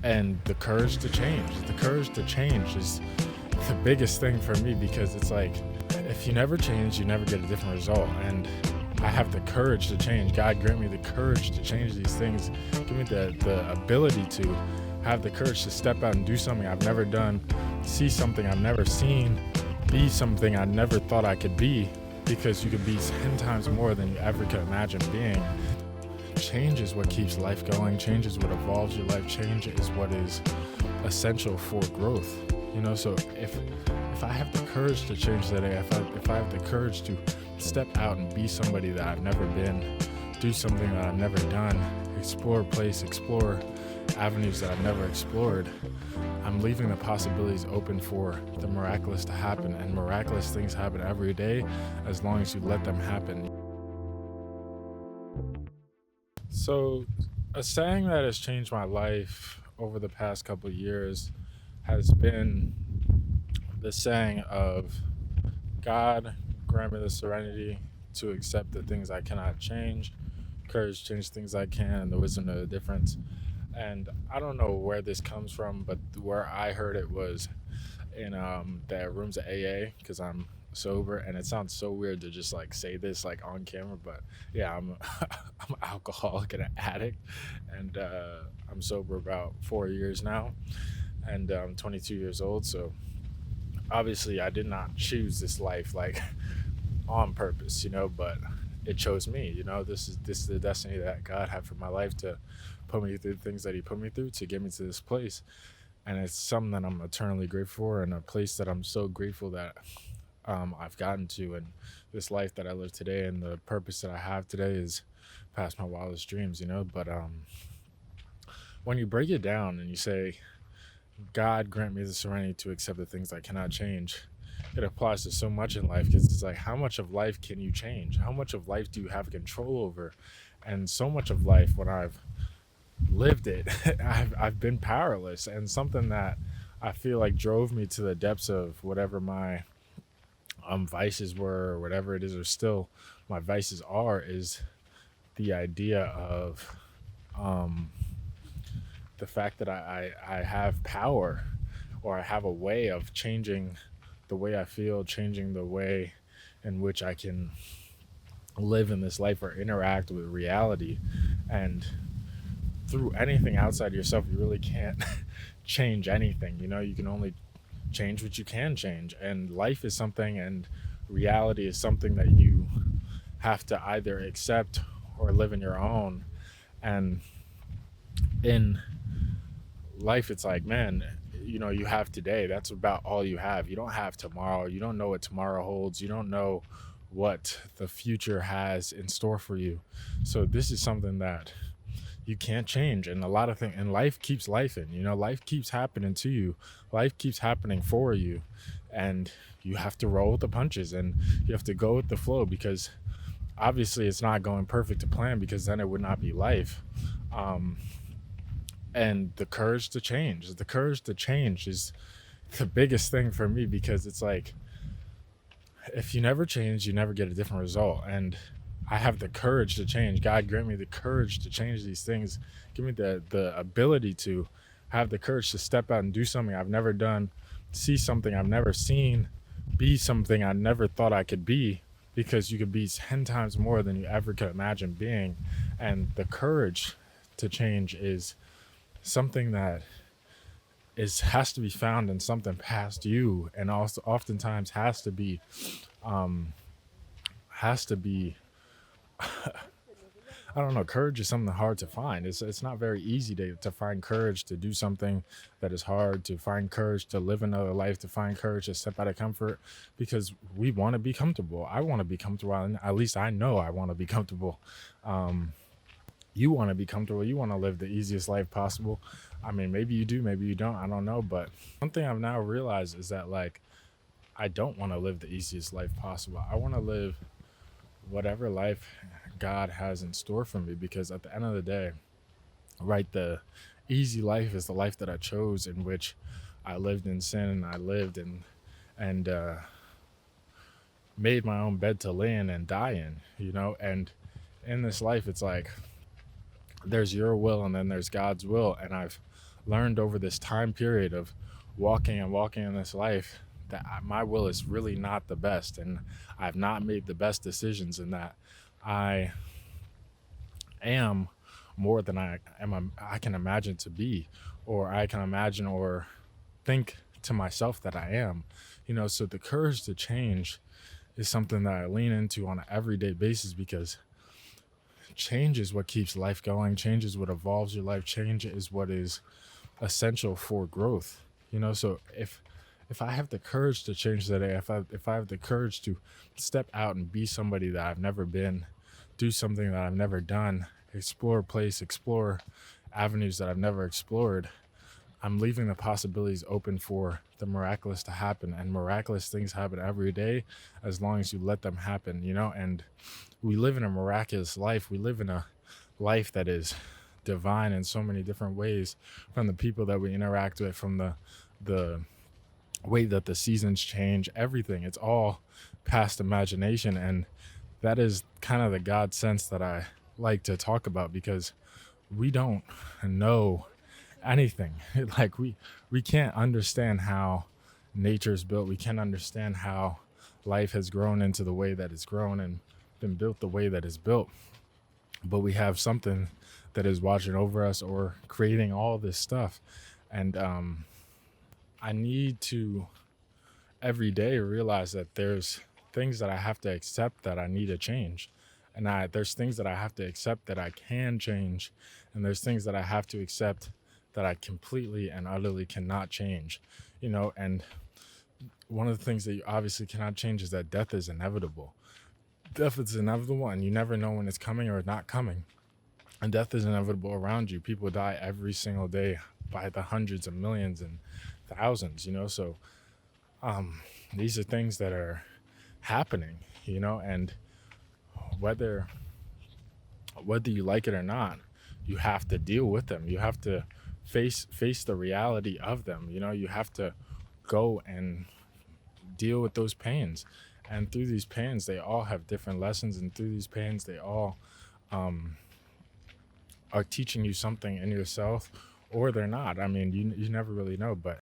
and the courage to change. The courage to change is the biggest thing for me, because it's like, if you never change, you never get a different result. And I have the courage to change. God grant me the courage to change these things. Give me the ability to have the courage to step out and do something I've never done, see something I've never seen, be something I never thought I could be, because you could be 10 times more than you ever could imagine being. Change is what keeps life going. Change is what evolves your life. Change is what is essential for growth. So if I have the courage to change today, if I have the courage to step out and be somebody that I've never been, do something that I've never done, explore avenues that I've never explored, I'm leaving the possibilities open for the miraculous to happen. And miraculous things happen every day as long as you let them happen. So, a saying that has changed my life over the past couple of years has been the saying of, God grant me the serenity to accept the things I cannot change, courage to change things I can, and the wisdom of the difference. And I don't know where this comes from, but where I heard it was in the rooms at AA, because I'm sober, and it sounds so weird to just like say this like on camera, but yeah, I'm I'm an alcoholic and an addict, and I'm sober about 4 years now, and I'm 22 years old. So obviously, I did not choose this life like on purpose, but it chose me. This is the destiny that God had for my life, to put me through the things that He put me through to get me to this place. And it's something that I'm eternally grateful for, and a place that I'm so grateful that I've gotten to. And this life that I live today and the purpose that I have today is past my wildest dreams. But when you break it down and you say, God grant me the serenity to accept the things I cannot change, it applies to so much in life, because it's like, how much of life can you change? How much of life do you have control over? And so much of life, when I've lived it, I've been powerless. And something that I feel like drove me to the depths of whatever my vices were, or whatever it is, or still my vices are, is the idea of um, the fact that I have power, or I have a way of changing the way I feel, changing the way in which I can live in this life or interact with reality. And through anything outside yourself, you really can't change anything. You can only change what you can change. And life is something, and reality is something that you have to either accept or live in your own. And in life, it's like, man, you have today. That's about all you have. You don't have tomorrow. You don't know what tomorrow holds. You don't know what the future has in store for you. So this is something that you can't change. And a lot of things, and life keeps life in, life keeps happening to you. Life keeps happening for you. And you have to roll with the punches, and you have to go with the flow, because obviously it's not going perfect to plan, because then it would not be life. Um, and the courage to change. The courage to change is the biggest thing for me, because it's like, if you never change, you never get a different result. And I have the courage to change. God grant me the courage to change these things. Give me the ability to have the courage to step out and do something I've never done, see something I've never seen, be something I never thought I could be, because you could be 10 times more than you ever could imagine being. And the courage to change is something that has to be found in something past you, and also oftentimes has to be um has to be I don't know. Courage is something hard to find. It's not very easy to find courage to do something that is hard, to find courage to live another life, to find courage to step out of comfort, because we want to be comfortable. I want to be comfortable, and at least I know I want to be comfortable. Um, you want to be comfortable. You want to live the easiest life possible. I mean, maybe you do, maybe you don't. I don't know. But one thing I've now realized is that, like, I don't want to live the easiest life possible. I want to live whatever life God has in store for me, because at the end of the day, right, the easy life is the life that I chose, in which I lived in sin, and I lived and made my own bed to lay in and die in. And in this life, it's like, there's your will and then there's God's will, and I've learned over this time period of walking and walking in this life that my will is really not the best, and I've not made the best decisions, and that I am more than I can imagine to be, or I can imagine or think to myself that I am. So the courage to change is something that I lean into on an everyday basis, because change is what keeps life going. Change is what evolves your life. Change is what is essential for growth. So if I have the courage to change today, if I have the courage to step out and be somebody that I've never been, do something that I've never done, explore a place, explore avenues that I've never explored, I'm leaving the possibilities open for the miraculous to happen. And miraculous things happen every day as long as you let them happen, and we live in a miraculous life. We live in a life that is divine in so many different ways, from the people that we interact with, from the way that the seasons change, everything. It's all past imagination. And that is kind of the God sense that I like to talk about, because we don't know anything. Like we can't understand how nature's built. We can't understand how life has grown into the way that it's grown and been built the way that it's built. But we have something that is watching over us or creating all this stuff. And I need to every day realize that there's things that I have to accept that I need to change. And there's things that I have to accept that I can change. And there's things that I have to accept that I completely and utterly cannot change. And one of the things that you obviously cannot change is that death is inevitable. Death is inevitable, and you never know when it's coming or not coming. And death is inevitable around you. People die every single day by the hundreds of millions and thousands, So these are things that are happening, and whether you like it or not, you have to deal with them. You have to face the reality of them. You have to go and deal with those pains. And through these pains, they all have different lessons. And through these pains, they all are teaching you something in yourself, or they're not. I mean, you never really know. But